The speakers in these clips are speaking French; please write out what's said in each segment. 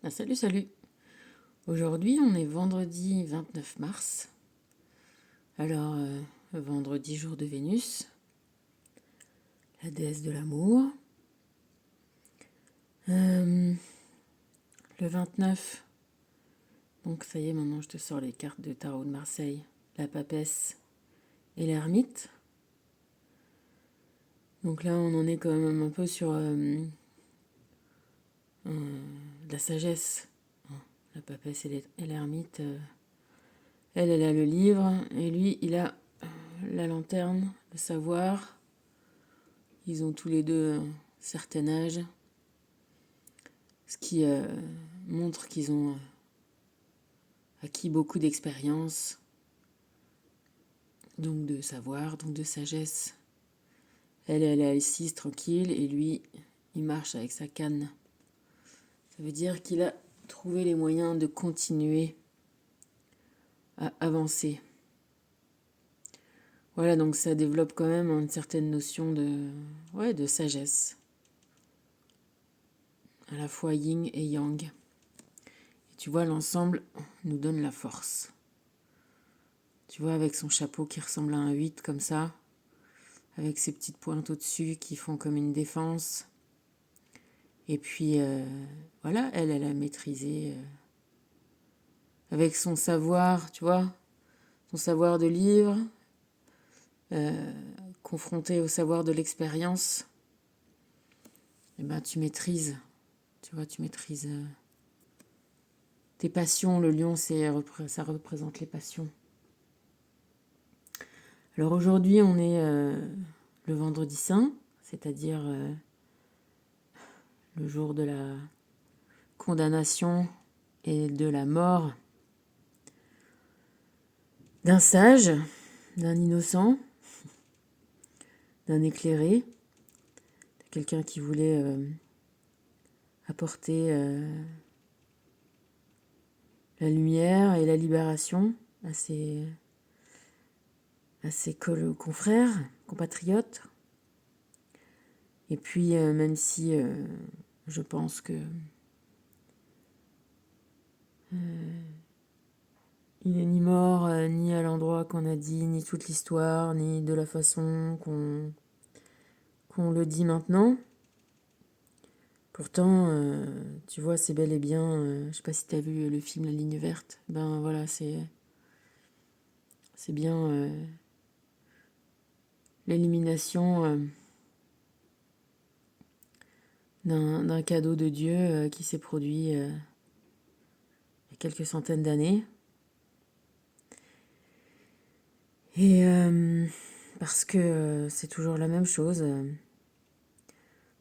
Ah, salut, salut. Aujourd'hui, on est vendredi 29 mars. Alors, vendredi, jour de Vénus, la déesse de l'amour. Le 29, donc ça y est, maintenant je te sors les cartes de tarot de Marseille, la papesse et l'ermite. Donc là, on en est quand même un peu sur de la sagesse. La papesse et l'ermite, elle a le livre, et lui, il a la lanterne, le savoir. Ils ont tous les deux un certain âge, ce qui montre qu'ils ont acquis beaucoup d'expérience, donc de savoir, donc de sagesse. Elle est assise tranquille et lui, il marche avec sa canne. Ça veut dire qu'il a trouvé les moyens de continuer à avancer. Voilà, donc ça développe quand même une certaine notion de sagesse. À la fois yin et yang. Et tu vois, l'ensemble nous donne la force. Tu vois, avec son chapeau qui ressemble à un 8 comme ça, avec ses petites pointes au-dessus qui font comme une défense. Et puis, voilà, elle a maîtrisé avec son savoir, tu vois, son savoir de livre, confronté au savoir de l'expérience. Et ben, tu maîtrises, tu vois, tu maîtrises tes passions. Le lion, ça représente les passions. Alors aujourd'hui, on est le vendredi saint, c'est-à-dire le jour de la condamnation et de la mort d'un sage, d'un innocent, d'un éclairé, de quelqu'un qui voulait apporter la lumière et la libération à ses confrères, compatriotes. Et puis, même si je pense que il n'est ni mort, ni à l'endroit qu'on a dit, ni toute l'histoire, ni de la façon qu'on le dit maintenant. Pourtant, tu vois, c'est bel et bien... je sais pas si tu as vu le film La Ligne Verte. Ben voilà, c'est bien l'élimination d'un cadeau de Dieu qui s'est produit il y a quelques centaines d'années. Et parce que c'est toujours la même chose.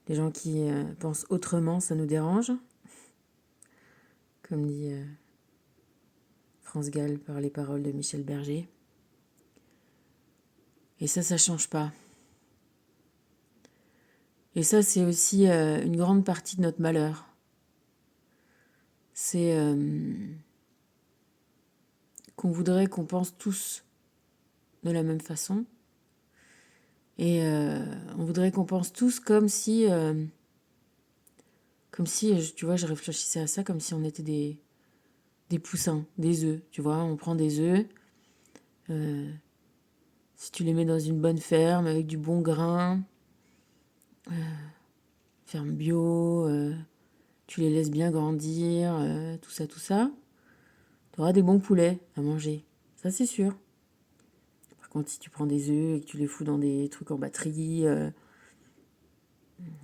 Les gens qui pensent autrement, ça nous dérange. Comme dit France Gall par les paroles de Michel Berger. Et ça change pas. Et ça, c'est aussi une grande partie de notre malheur. C'est qu'on voudrait qu'on pense tous de la même façon. Et on voudrait qu'on pense tous comme si, tu vois, je réfléchissais à ça comme si on était des poussins, des œufs. Tu vois, on prend des œufs. Si tu les mets dans une bonne ferme avec du bon grain, ferme bio, tu les laisses bien grandir, tout ça, tu auras des bons poulets à manger. Ça, c'est sûr. Par contre, si tu prends des œufs et que tu les fous dans des trucs en batterie,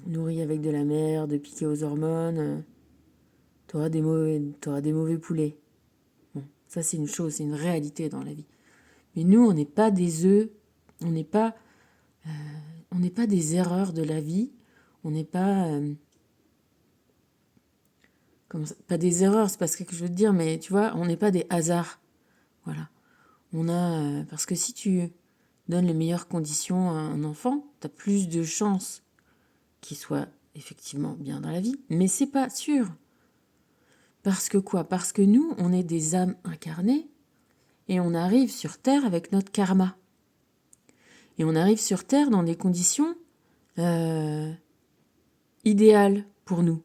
nourris avec de la merde, piqués aux hormones, t'auras des mauvais poulets. Bon, ça, c'est une chose, c'est une réalité dans la vie. Mais nous, on n'est pas des œufs, on n'est pas des erreurs de la vie, on n'est pas... pas des erreurs, c'est pas ce que je veux te dire, mais tu vois, on n'est pas des hasards. Voilà. On a... parce que si tu donnes les meilleures conditions à un enfant, tu as plus de chances qu'il soit effectivement bien dans la vie. Mais c'est pas sûr. Parce que quoi? Parce que nous, on est des âmes incarnées et on arrive sur Terre avec notre karma. Et on arrive sur Terre dans des conditions idéales pour nous.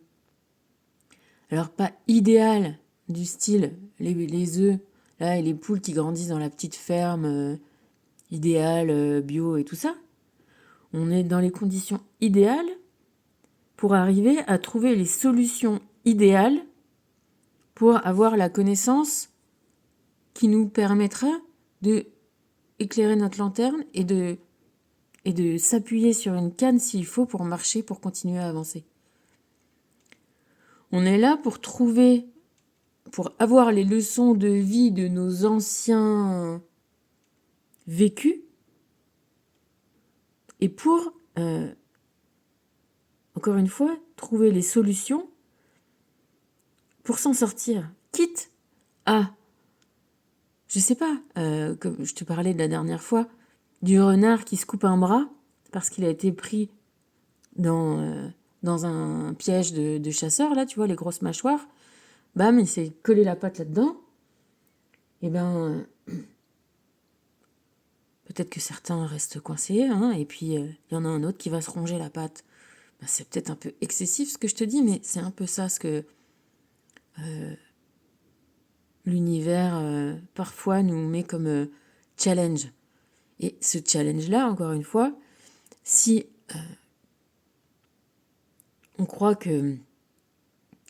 Alors pas idéal du style les œufs, là, et les poules qui grandissent dans la petite ferme idéale, bio et tout ça. On est dans les conditions idéales pour arriver à trouver les solutions idéales pour avoir la connaissance qui nous permettra de éclairer notre lanterne et de s'appuyer sur une canne s'il faut pour marcher, pour continuer à avancer. On est là pour trouver, pour avoir les leçons de vie de nos anciens vécus et pour, encore une fois, trouver les solutions pour s'en sortir. Quitte à, je sais pas, comme je te parlais de la dernière fois, du renard qui se coupe un bras parce qu'il a été pris dans un piège de chasseurs, là, tu vois, les grosses mâchoires. Bam, il s'est collé la patte là-dedans. Et ben, peut-être que certains restent coincés, hein, et puis il y en a un autre qui va se ronger la patte. Ben, c'est peut-être un peu excessif ce que je te dis, mais c'est un peu ça ce que l'univers parfois nous met comme challenge. Et ce challenge-là, encore une fois, si on croit que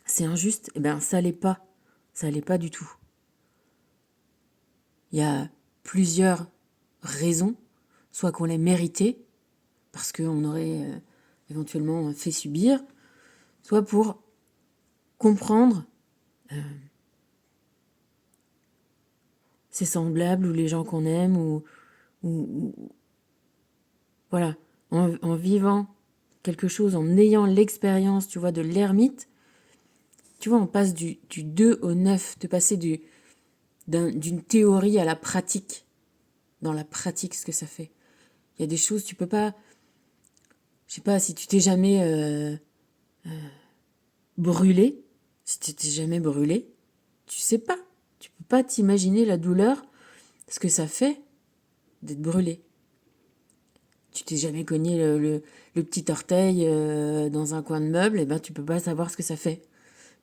c'est injuste, eh ben ça l'est pas. Ça l'est pas du tout. Il y a plusieurs raisons, soit qu'on l'ait mérité, parce qu'on aurait éventuellement fait subir, soit pour comprendre ses semblables ou les gens qu'on aime, ou voilà, en vivant quelque chose, en ayant l'expérience, tu vois, de l'ermite, tu vois, on passe du 2 au 9, de passer d'une théorie à la pratique, dans la pratique, ce que ça fait. Il y a des choses, tu peux pas, je sais pas, si tu t'es jamais brûlé, si tu t'es jamais brûlé, tu sais pas, tu peux pas t'imaginer la douleur, ce que ça fait d'être brûlé. Tu t'es jamais cogné le petit orteil dans un coin de meuble, et ben tu peux pas savoir ce que ça fait.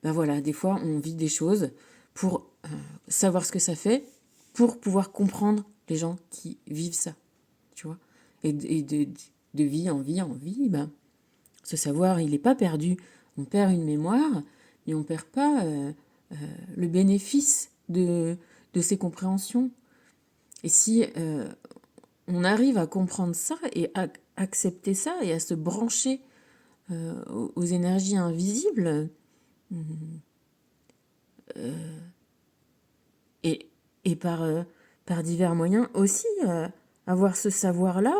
Ben voilà, des fois on vit des choses pour savoir ce que ça fait, pour pouvoir comprendre les gens qui vivent ça, tu vois. Et de vie en vie, ben, ce savoir, il n'est pas perdu. On perd une mémoire, mais on perd pas le bénéfice de ces compréhensions. Et si on arrive à comprendre ça et à accepter ça et à se brancher aux énergies invisibles, et, et par divers moyens aussi, avoir ce savoir-là,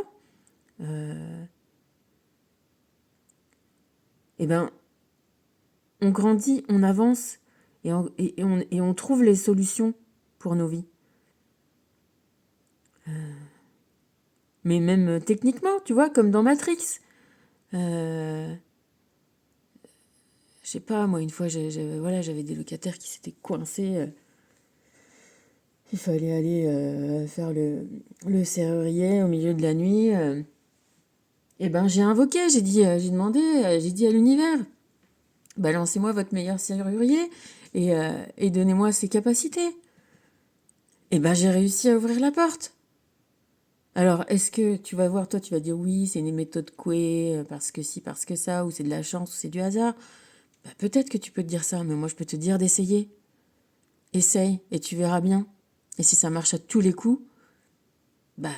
eh ben, on grandit, on avance et on trouve les solutions pour nos vies. Mais même techniquement, tu vois, comme dans Matrix. Je sais pas, moi, une fois, j'avais des locataires qui s'étaient coincés. Il fallait aller faire le serrurier au milieu de la nuit. Et ben, j'ai invoqué, j'ai demandé, j'ai dit à l'univers, balancez-moi votre meilleur serrurier et donnez-moi ses capacités. Et ben, j'ai réussi à ouvrir la porte. Alors, est-ce que tu vas voir, toi, tu vas dire oui, c'est une méthode Coué, parce que si, parce que ça, ou c'est de la chance, ou c'est du hasard. Bah, peut-être que tu peux te dire ça, mais moi, je peux te dire d'essayer. Essaye, et tu verras bien. Et si ça marche à tous les coups, bah,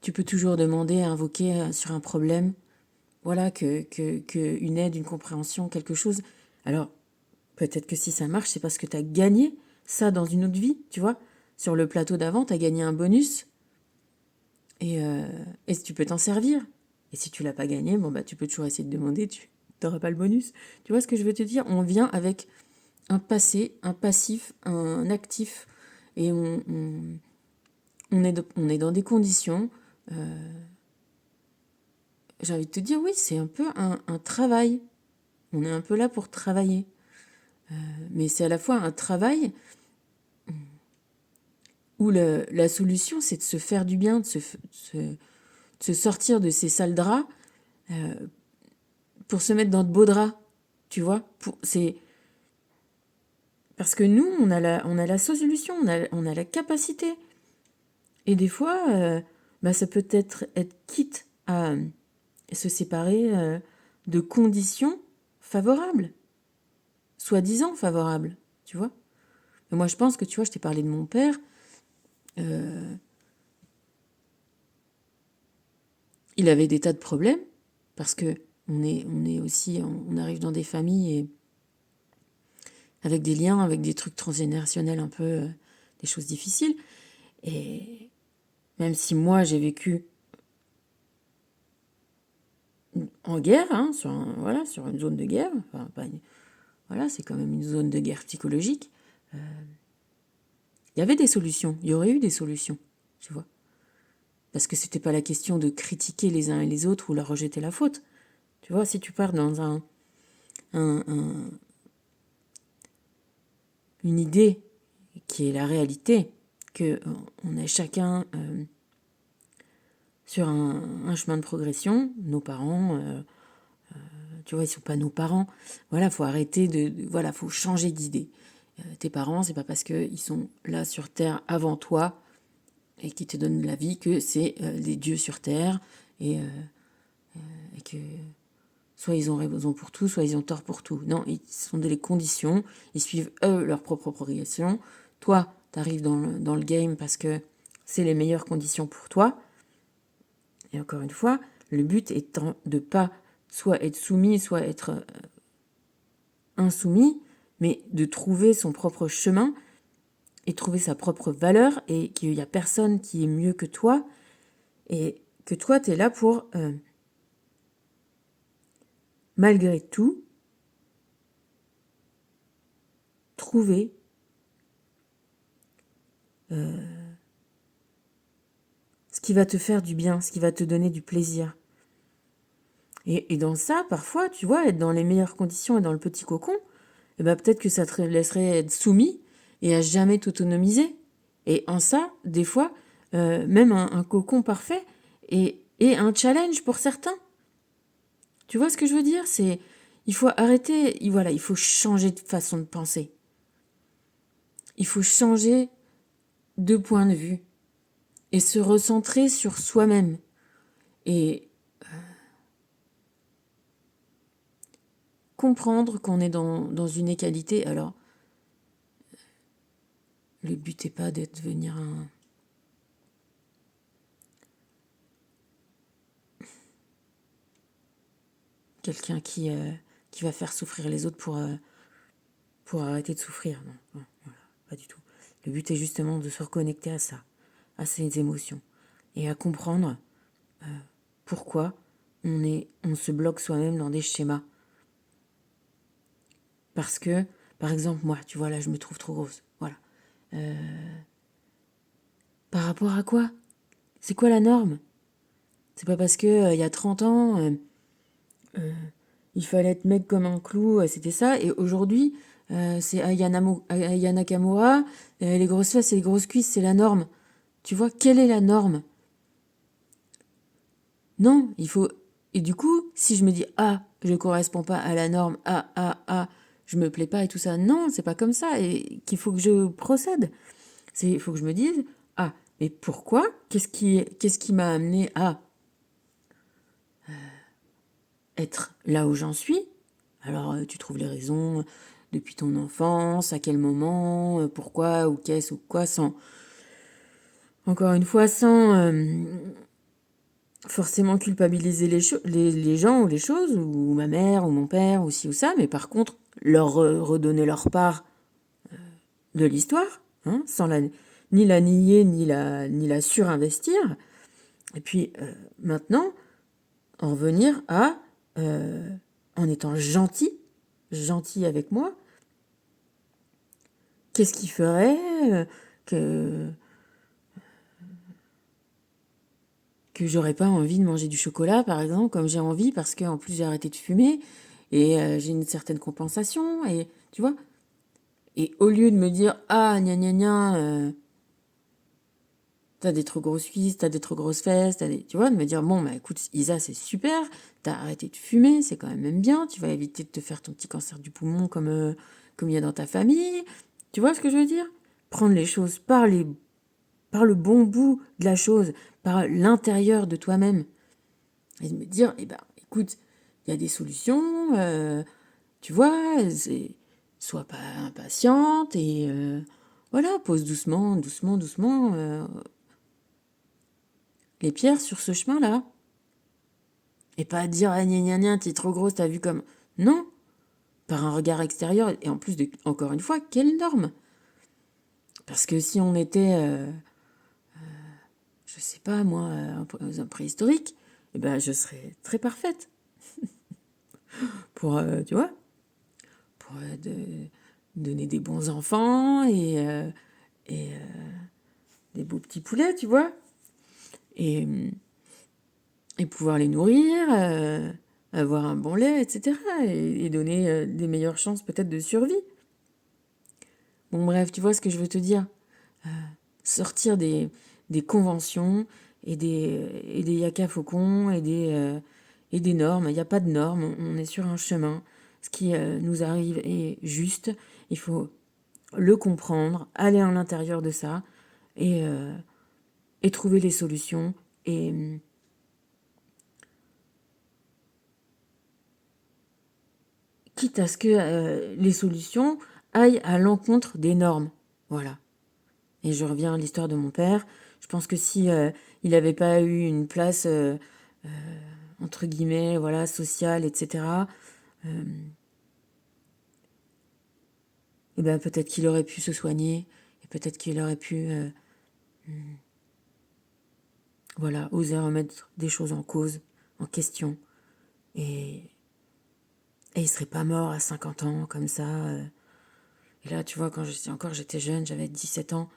tu peux toujours demander, invoquer sur un problème, voilà, que une aide, une compréhension, quelque chose. Alors, peut-être que si ça marche, c'est parce que tu as gagné ça dans une autre vie, tu vois. Sur le plateau d'avant, tu as gagné un bonus et tu peux t'en servir. Et si tu l'as pas gagné, bon, bah, tu peux toujours essayer de demander, tu n'auras pas le bonus. Tu vois ce que je veux te dire? On vient avec un passé, un passif, un actif, et on est dans des conditions. J'ai envie de te dire, oui, c'est un peu un travail. On est un peu là pour travailler. Mais c'est à la fois un travail où la solution, c'est de se faire du bien, de se sortir de ces sales draps pour se mettre dans de beaux draps, tu vois. C'est parce que nous, on a la solution, on a la capacité. Et des fois, ça peut être quitte à se séparer de conditions favorables, soi-disant favorables, tu vois. Et moi, je pense que, tu vois, je t'ai parlé de mon père. Il avait des tas de problèmes parce que on est aussi, on arrive dans des familles et avec des liens, avec des trucs transgénérationnels un peu, des choses difficiles. Et même si moi j'ai vécu en guerre, hein, sur une zone de guerre, enfin, voilà, c'est quand même une zone de guerre psychologique. Il y avait des solutions, il y aurait eu des solutions, tu vois. Parce que c'était pas la question de critiquer les uns et les autres ou leur rejeter la faute. Tu vois, si tu pars dans une idée qui est la réalité, que on est chacun sur un chemin de progression, nos parents, tu vois, ils sont pas nos parents. Voilà, faut arrêter voilà, faut changer d'idée. Tes parents, c'est pas parce qu'ils sont là sur Terre avant toi et qui te donnent la vie que c'est des dieux sur Terre et que soit ils ont raison pour tout, soit ils ont tort pour tout. Non, ils sont des conditions, ils suivent eux leur propre progression. Toi, tu arrives dans le game parce que c'est les meilleures conditions pour toi. Et encore une fois, le but étant de pas soit être soumis, soit être insoumis, mais de trouver son propre chemin et trouver sa propre valeur et qu'il n'y a personne qui est mieux que toi et que toi, tu es là pour, malgré tout, trouver ce qui va te faire du bien, ce qui va te donner du plaisir. Et dans ça, parfois, tu vois, être dans les meilleures conditions et dans le petit cocon, eh ben peut-être que ça te laisserait être soumis et à jamais t'autonomiser. Et en ça, des fois, même un cocon parfait est un challenge pour certains. Tu vois ce que je veux dire? Il faut arrêter, voilà, il faut changer de façon de penser. Il faut changer de point de vue et se recentrer sur soi-même. Et comprendre qu'on est dans une égalité. Alors, le but n'est pas de devenir quelqu'un qui va faire souffrir les autres pour arrêter de souffrir. Non, voilà, pas du tout. Le but est justement de se reconnecter à ça, à ces émotions, et à comprendre pourquoi on se bloque soi-même dans des schémas. Parce que, par exemple, moi, tu vois, là, je me trouve trop grosse. Voilà. Par rapport à quoi? C'est quoi la norme? C'est pas parce que il y a 30 ans, il fallait être mec comme un clou, c'était ça. Et aujourd'hui, c'est Aya Nakamura, les grosses fesses et les grosses cuisses, c'est la norme. Tu vois, quelle est la norme? Non, il faut... Et du coup, si je me dis, ah, je corresponds pas à la norme, je me plais pas et tout ça, non, c'est pas comme ça, et qu'il faut que je procède. Il faut que je me dise, ah, mais pourquoi? Qu'est-ce qui m'a amené à être là où j'en suis? Alors, tu trouves les raisons depuis ton enfance, à quel moment, pourquoi, ou qu'est-ce, ou quoi, sans... Encore une fois, sans forcément culpabiliser les gens ou les choses, ou ma mère, ou mon père, ou ci ou ça, mais par contre, leur redonner leur part de l'histoire, hein, sans ni la nier, ni la surinvestir. Et puis, maintenant, en revenir à, en étant gentil avec moi, qu'est-ce qui ferait que j'aurais pas envie de manger du chocolat, par exemple, comme j'ai envie, parce qu'en plus j'ai arrêté de fumer, et j'ai une certaine compensation, et tu vois. Et au lieu de me dire, ah, gna gna gna, t'as des trop grosses cuisses, t'as des trop grosses fesses, tu vois, de me dire, bon, bah écoute, Isa, c'est super, t'as arrêté de fumer, c'est quand même bien, tu vas éviter de te faire ton petit cancer du poumon comme il y a dans ta famille. Tu vois ce que je veux dire? Prendre les choses par le bon bout de la chose, par l'intérieur de toi-même. Et de me dire, eh ben, écoute, il y a des solutions, tu vois, sois pas impatiente et voilà, pose doucement, doucement, doucement les pierres sur ce chemin-là. Et pas dire, ah, gna gna gna, t'es trop grosse, t'as vu comme. Non, par un regard extérieur, et en plus, encore une fois, quelle norme? Parce que si on était, je sais pas moi, un préhistorique, eh ben, je serais très parfaite pour, tu vois, pour donner des bons enfants et des beaux petits poulets, tu vois, et, et pouvoir les nourrir, avoir un bon lait, etc. Et donner des meilleures chances peut-être de survie. Bon bref, tu vois ce que je veux te dire. Sortir des conventions et des yaka faucons et des normes. Il n'y a pas de normes, on est sur un chemin. Ce qui nous arrive est juste. Il faut le comprendre, aller à l'intérieur de ça et trouver les solutions. Et quitte à ce que les solutions aillent à l'encontre des normes. Voilà. Et je reviens à l'histoire de mon père. Je pense que si il n'avait pas eu une place entre guillemets, voilà, sociale, etc. Et ben peut-être qu'il aurait pu se soigner et peut-être qu'il aurait pu, voilà, oser remettre des choses en cause, en question. Et, et il serait pas mort à 50 ans comme ça. Et là, tu vois, quand j'étais jeune, j'avais 17 ans.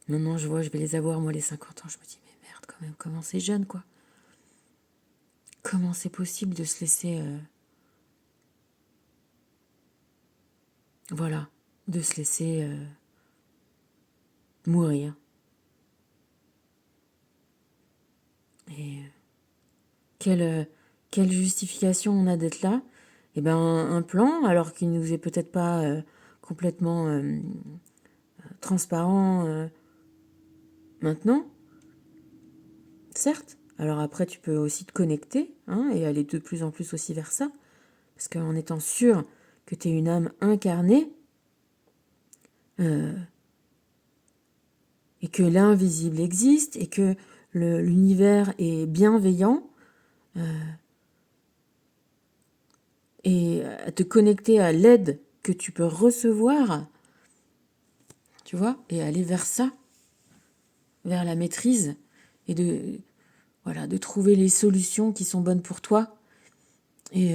Maintenant, je vois, je vais les avoir, moi, les 50 ans. Je me dis, mais merde, quand même, comment c'est jeune, quoi. Comment c'est possible de se laisser, voilà, de se laisser mourir. Et quelle, quelle justification on a d'être là? Eh ben, un plan, alors qu'il nous est peut-être pas complètement transparent maintenant, certes. Alors après, tu peux aussi te connecter hein, et aller de plus en plus aussi vers ça. Parce qu'en étant sûr que tu es une âme incarnée et que l'invisible existe et que l'univers est bienveillant et à te connecter à l'aide que tu peux recevoir, tu vois, et aller vers ça, vers la maîtrise et voilà, de trouver les solutions qui sont bonnes pour toi. Et,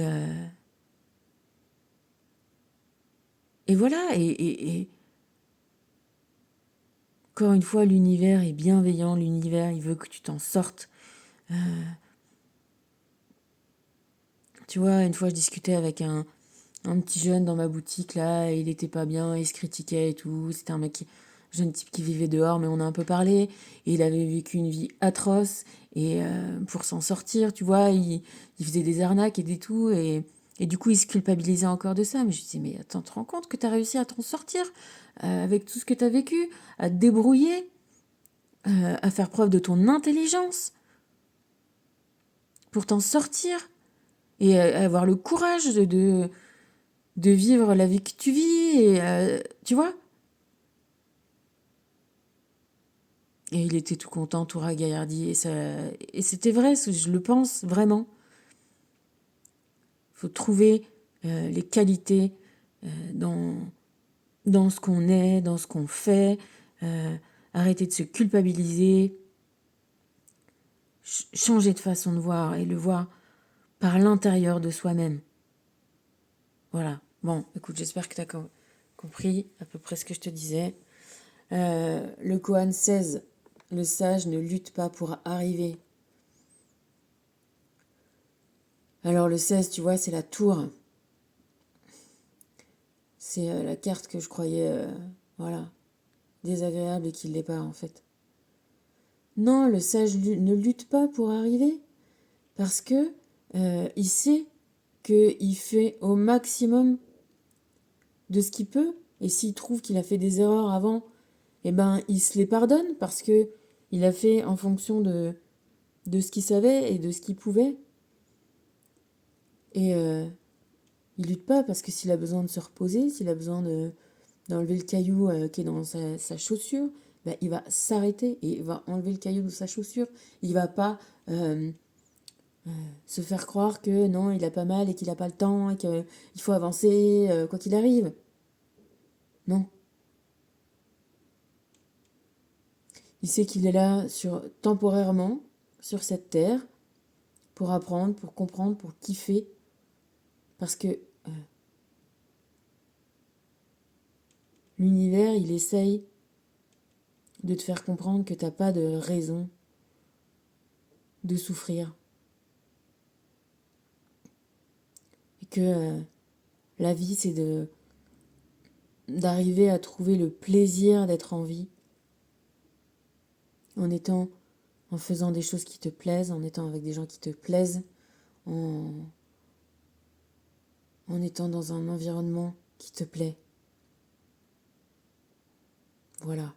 et voilà, et encore une fois, l'univers est bienveillant, l'univers, il veut que tu t'en sortes. Tu vois, une fois, je discutais avec un petit jeune dans ma boutique, là, et il était pas bien, il se critiquait et tout. C'était un mec, jeune type qui vivait dehors, mais on a un peu parlé. Et il avait vécu une vie atroce, et pour s'en sortir, tu vois, il faisait des arnaques et des tout, et du coup, il se culpabilisait encore de ça. Mais je disais, mais attends, tu te rends compte que tu as réussi à t'en sortir avec tout ce que tu as vécu, à te débrouiller, à faire preuve de ton intelligence pour t'en sortir et avoir le courage de vivre la vie que tu vis, et tu vois. Et il était tout content, tout ragaillardi, et c'était vrai, je le pense vraiment. Il faut trouver les qualités dans, dans ce qu'on est, dans ce qu'on fait, arrêter de se culpabiliser, changer de façon de voir et le voir par l'intérieur de soi-même. Voilà. Bon, écoute, j'espère que tu as compris à peu près ce que je te disais. Le Koan 16, le sage ne lutte pas pour arriver. Alors le 16, tu vois, c'est la tour. C'est la carte que je croyais, voilà, désagréable et qui ne l'est pas en fait. Non, le sage ne lutte pas pour arriver parce que il sait qu'il fait au maximum de ce qu'il peut. Et s'il trouve qu'il a fait des erreurs avant, eh ben, il se les pardonne parce que il a fait en fonction de ce qu'il savait et de ce qu'il pouvait. Et il lutte pas parce que s'il a besoin de se reposer, s'il a besoin d'enlever le caillou qui est dans sa chaussure, ben, il va s'arrêter et il va enlever le caillou de sa chaussure. Il va pas se faire croire que non, il a pas mal et qu'il a pas le temps et qu'il faut avancer quoi qu'il arrive. Non. Il sait qu'il est là temporairement sur cette terre pour apprendre, pour comprendre, pour kiffer. Parce que l'univers, il essaye de te faire comprendre que t'as pas de raison de souffrir. Et que la vie, c'est d'arriver à trouver le plaisir d'être en vie en faisant des choses qui te plaisent, en étant avec des gens qui te plaisent, en, en étant dans un environnement qui te plaît. Voilà.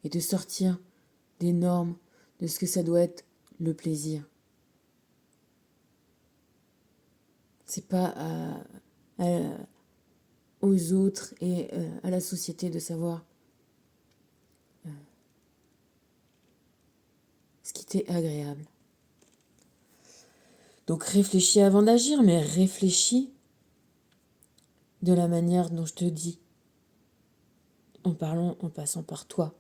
Et de sortir des normes de ce que ça doit être le plaisir. C'est pas aux autres et à la société de savoir ce qui t'est agréable. Donc réfléchis avant d'agir, mais réfléchis de la manière dont je te dis, en passant par toi.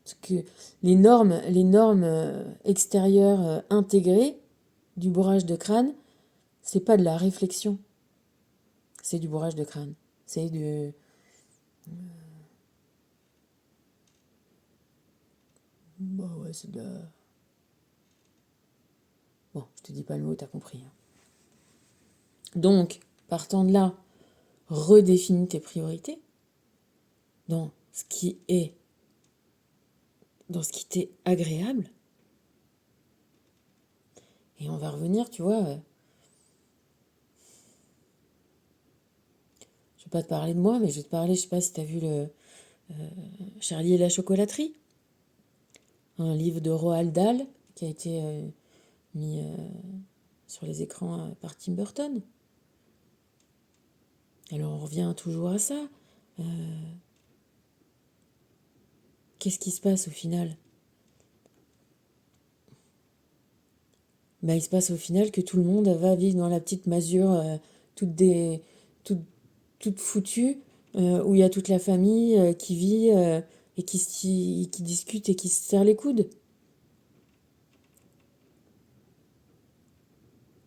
Parce que les normes extérieures intégrées du bourrage de crâne, c'est pas de la réflexion, c'est du bourrage de crâne. C'est de... Bah ouais, c'est de la... Bon, je te dis pas le mot, t'as compris. Donc, partant de là, redéfinis tes priorités dans ce qui t'est agréable. Et on va revenir, tu vois. Je vais pas te parler de moi, mais je vais te parler, je sais pas si tu as vu le Charlie et la chocolaterie, un livre de Roald Dahl qui a été mis sur les écrans par Tim Burton. Alors on revient toujours à ça. Qu'est-ce qui se passe au final? Ben, il se passe au final que tout le monde va vivre dans la petite masure toute, des, toute, toute foutue, où il y a toute la famille qui vit et qui discute et qui se serre les coudes.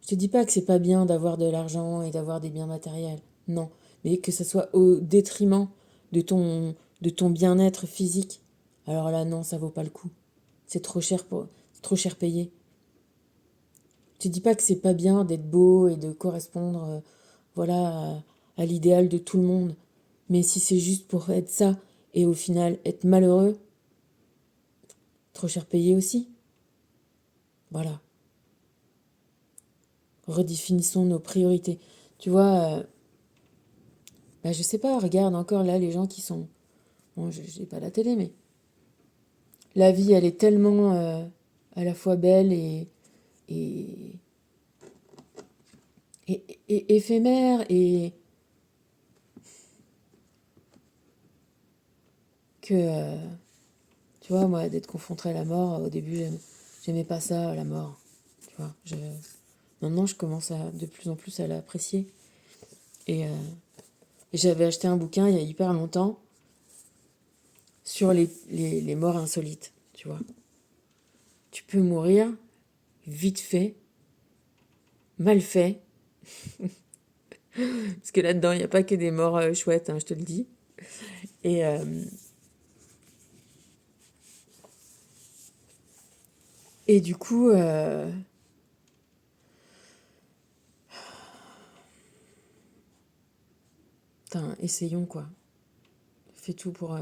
Je te dis pas que c'est pas bien d'avoir de l'argent et d'avoir des biens matériels, non, mais que ce soit au détriment de ton bien-être physique. Alors là, non, ça vaut pas le coup. C'est trop cher payé. Je te dis pas que c'est pas bien d'être beau et de correspondre, voilà, à l'idéal de tout le monde. Mais si c'est juste pour être ça et au final être malheureux, trop cher payé aussi. Voilà. Redéfinissons nos priorités. Tu vois, bah je sais pas, regarde encore là les gens qui sont... Bon, j'ai pas la télé, mais la vie, elle est tellement à la fois belle et, et éphémère et que, tu vois, moi, d'être confrontée à la mort, au début, j'aimais pas ça, la mort. Tu vois, maintenant, je commence de plus en plus à l'apprécier. Et, et j'avais acheté un bouquin il y a hyper longtemps sur les morts insolites, tu vois. Tu peux mourir vite fait, mal fait, parce que là-dedans, il n'y a pas que des morts chouettes, hein, je te le dis. Et, et du coup, essayons quoi. fais tout pour,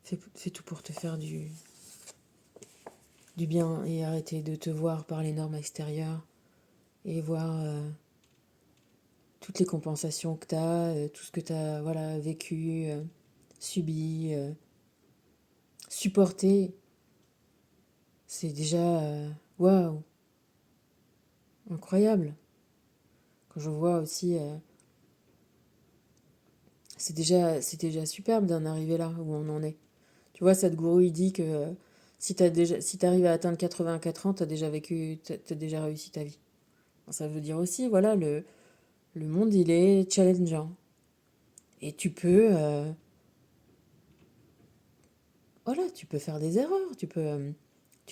fais tout pour te faire du bien et arrêter de te voir par les normes extérieures et voir toutes les compensations que tu as, tout ce que tu as voilà, vécu, subi, supporté. C'est déjà waouh, incroyable. Quand je vois aussi, c'est déjà superbe d'en arriver là où on en est. Tu vois, Sadhguru, il dit que si t'arrives à atteindre 84 ans, t'as déjà réussi ta vie. Ça veut dire aussi, voilà, le monde, il est challengeant. Et voilà, tu peux faire des erreurs. Tu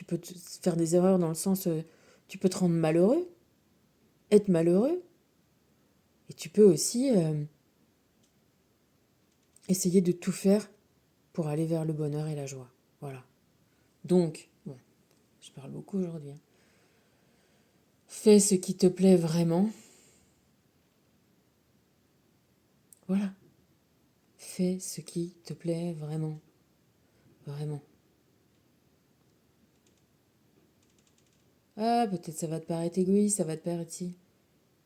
peux faire des erreurs dans le sens, tu peux te rendre malheureux, être malheureux. Et tu peux aussi essayer de tout faire pour aller vers le bonheur et la joie. Voilà. Donc, bon, je parle beaucoup aujourd'hui. Hein. Fais ce qui te plaît vraiment. Voilà. Fais ce qui te plaît vraiment. Vraiment. Ah, peut-être ça va te paraître égoïste, ça va te paraître si.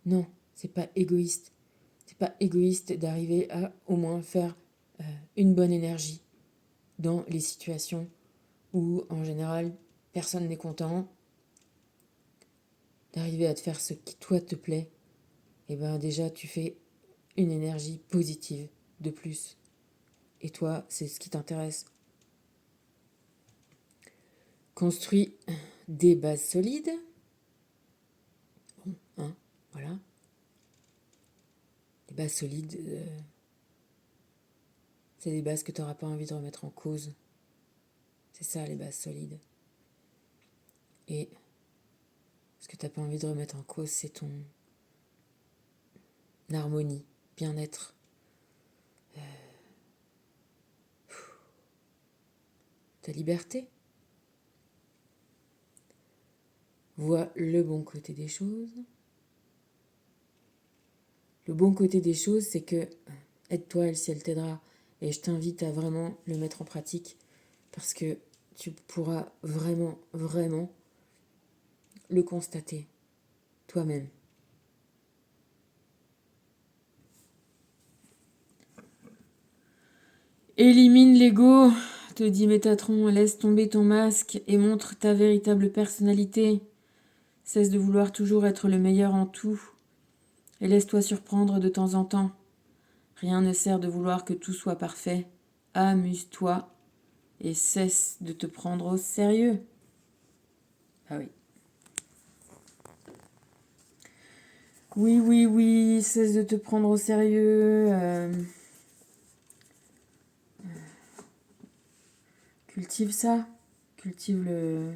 Non, c'est pas égoïste. C'est pas égoïste d'arriver à au moins faire une bonne énergie dans les situations où, en général, personne n'est content. D'arriver à te faire ce qui, toi, te plaît. Et ben déjà, tu fais une énergie positive de plus. Et toi, c'est ce qui t'intéresse. Construis des bases solides. Bon, hein, voilà. Les bases solides, c'est des bases que tu n'auras pas envie de remettre en cause. C'est ça, les bases solides. Et ce que tu n'as pas envie de remettre en cause, c'est ton harmonie, bien-être. Ta liberté. Vois le bon côté des choses. Le bon côté des choses, c'est que aide-toi, le ciel t'aidera. Et je t'invite à vraiment le mettre en pratique parce que tu pourras vraiment, vraiment le constater toi-même. Élimine l'ego, te dit Métatron, laisse tomber ton masque et montre ta véritable personnalité. Cesse de vouloir toujours être le meilleur en tout et laisse-toi surprendre de temps en temps. Rien ne sert de vouloir que tout soit parfait. Amuse-toi et cesse de te prendre au sérieux. Ah oui. Oui, oui, oui, cesse de te prendre au sérieux. Cultive ça. Cultive le...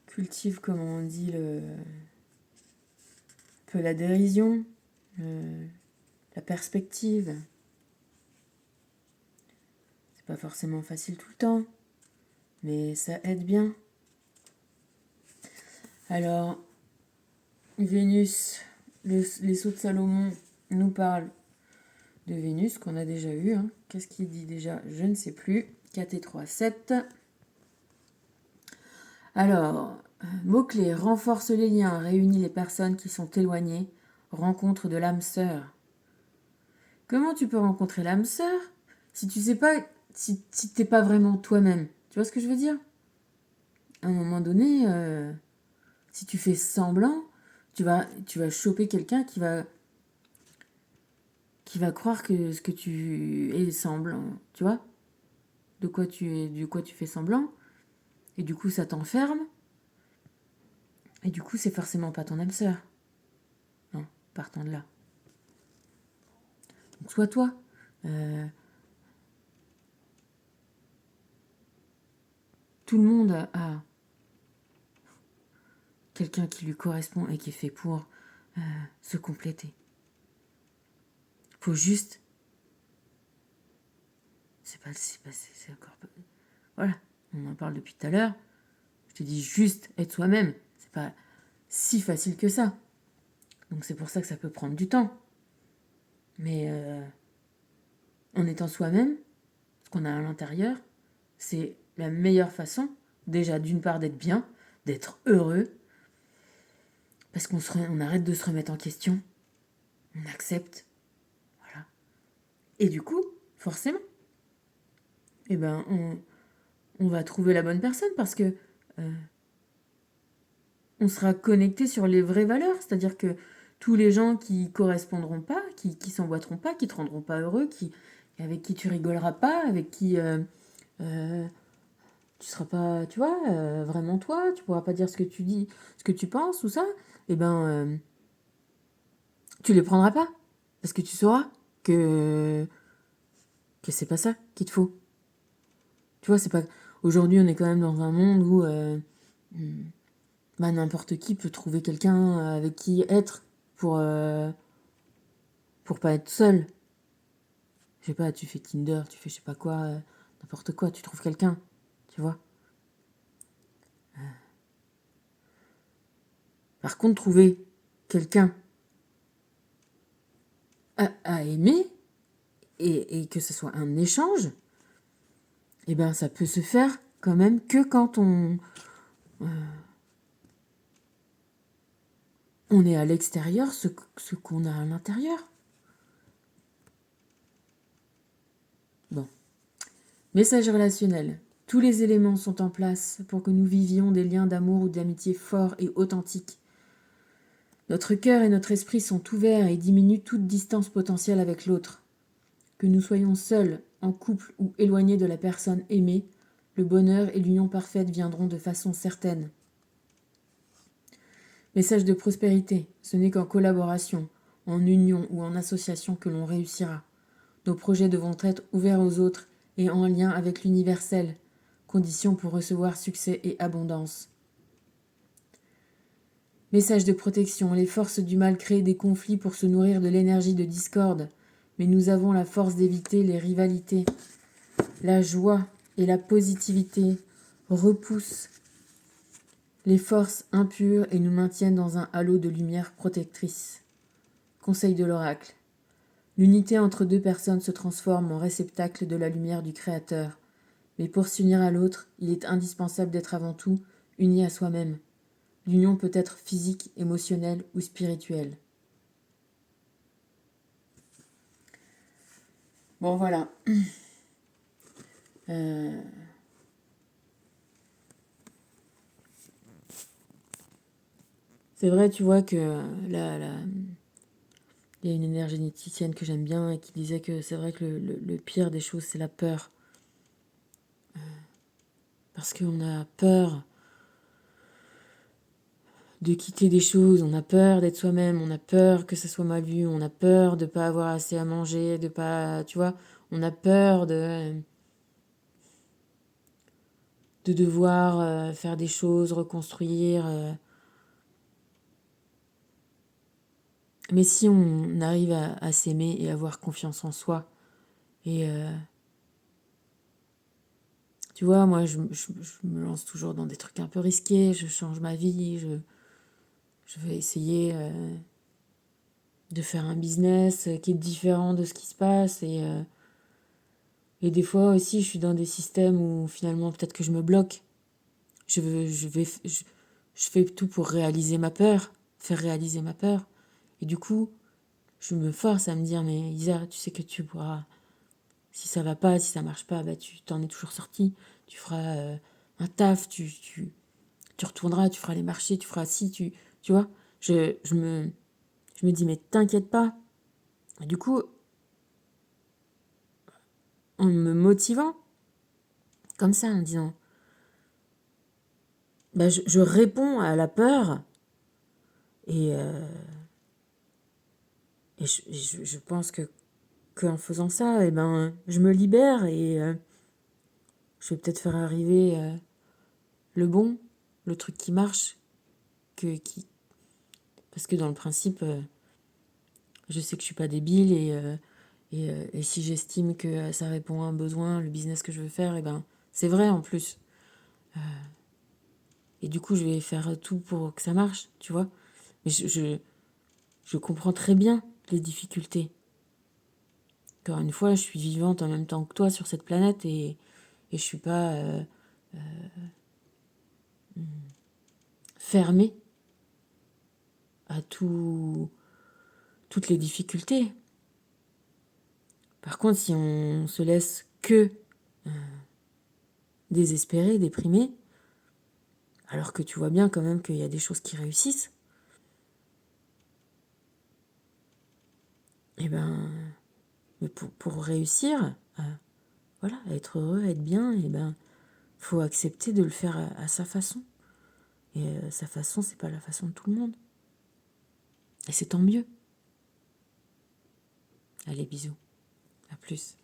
Cultive, comment on dit, un peu la dérision, la perspective. C'est pas forcément facile tout le temps, mais ça aide bien. Alors, Vénus, les sauts de Salomon nous parlent de Vénus qu'on a déjà eu. Hein. Qu'est-ce qu'il dit déjà? Je ne sais plus. 4 et 3, 7. Alors, mot-clé, renforce les liens, réunit les personnes qui sont éloignées, rencontre de l'âme sœur. Comment tu peux rencontrer l'âme sœur si tu sais pas, si t'es pas vraiment toi-même? Tu vois ce que je veux dire? À un moment donné, si tu fais semblant, tu vas choper quelqu'un qui va croire que ce que tu es semblant, tu vois? De quoi tu fais semblant, et du coup ça t'enferme, et du coup c'est forcément pas ton âme sœur. Non, partant de là. Donc sois toi. Tout le monde a quelqu'un qui lui correspond et qui est fait pour se compléter. Faut juste... C'est encore... Voilà, on en parle depuis tout à l'heure. Je te dis juste être soi-même. C'est pas si facile que ça. Donc c'est pour ça que ça peut prendre du temps. Mais en étant soi-même, ce qu'on a à l'intérieur, c'est la meilleure façon, déjà d'une part d'être bien, d'être heureux, parce on arrête de se remettre en question, on accepte, voilà. Et du coup, forcément, eh ben, on va trouver la bonne personne parce que on sera connecté sur les vraies valeurs, c'est-à-dire que tous les gens qui correspondront pas, qui s'emboîteront pas, qui te rendront pas heureux, avec qui tu rigoleras pas, avec qui tu seras pas, tu vois, vraiment toi, tu pourras pas dire ce que tu dis, ce que tu penses, ou ça, eh ben, tu les prendras pas. Parce que tu sauras que c'est pas ça qu'il te faut. Tu vois, c'est pas. Aujourd'hui, on est quand même dans un monde où bah, n'importe qui peut trouver quelqu'un avec qui être pour pas être seul. Je sais pas, tu fais Tinder, tu fais je sais pas quoi, n'importe quoi, tu trouves quelqu'un, tu vois. Par contre, trouver quelqu'un à aimer et que ce soit un échange, eh ben ça peut se faire quand même que quand on est à l'extérieur, ce qu'on a à l'intérieur. Bon. Message relationnel. Tous les éléments sont en place pour que nous vivions des liens d'amour ou d'amitié forts et authentiques. Notre cœur et notre esprit sont ouverts et diminuent toute distance potentielle avec l'autre. Que nous soyons seuls, en couple ou éloignés de la personne aimée, le bonheur et l'union parfaite viendront de façon certaine. Message de prospérité. Ce n'est qu'en collaboration, en union ou en association que l'on réussira. Nos projets devront être ouverts aux autres et en lien avec l'universel, condition pour recevoir succès et abondance. Message de protection. Les forces du mal créent des conflits pour se nourrir de l'énergie de discorde, mais nous avons la force d'éviter les rivalités. La joie et la positivité repoussent les forces impures et nous maintiennent dans un halo de lumière protectrice. Conseil de l'oracle. L'unité entre deux personnes se transforme en réceptacle de la lumière du Créateur. Mais pour s'unir à l'autre, il est indispensable d'être avant tout uni à soi-même. L'union peut être physique, émotionnelle ou spirituelle. Bon, voilà. C'est vrai, tu vois, que il y a une énergéticienne que j'aime bien et qui disait que c'est vrai que le pire des choses, c'est la peur. Parce qu'on a peur de quitter des choses, on a peur d'être soi-même, on a peur que ça soit mal vu, on a peur de pas avoir assez à manger, de pas, tu vois, on a peur de devoir faire des choses, reconstruire. Mais si on arrive à s'aimer et avoir confiance en soi, et tu vois, moi je me lance toujours dans des trucs un peu risqués, je change ma vie, je vais essayer de faire un business qui est différent de ce qui se passe et des fois aussi je suis dans des systèmes où finalement peut-être que je me bloque. Je fais tout pour réaliser ma peur, faire réaliser ma peur. Et du coup, je me force à me dire, mais Isa, tu sais que tu pourras, si ça va pas, si ça marche pas, bah tu t'en es toujours sorti. Tu feras un taf, tu retourneras, tu feras les marchés, tu feras ci, tu vois. Je me dis, mais t'inquiète pas. Et du coup, en me motivant, comme ça, en disant, bah, je réponds à la peur et, je pense que qu'en faisant ça, eh ben, je me libère et je vais peut-être faire arriver le bon, le truc qui marche, parce que dans le principe, je sais que je suis pas débile et si j'estime que ça répond à un besoin, le business que je veux faire, eh ben, c'est vrai en plus. et du coup, je vais faire tout pour que ça marche, tu vois. Mais je comprends très bien les difficultés. Encore une fois, je suis vivante en même temps que toi sur cette planète et je suis pas fermée à toutes les difficultés. Par contre, si on se laisse que désespérer, déprimé, alors que tu vois bien quand même qu'il y a des choses qui réussissent, et ben, mais pour réussir, voilà, à être heureux, à être bien, et ben, faut accepter de le faire à sa façon. Et sa façon, c'est pas la façon de tout le monde. Et c'est tant mieux. Allez, bisous. À plus.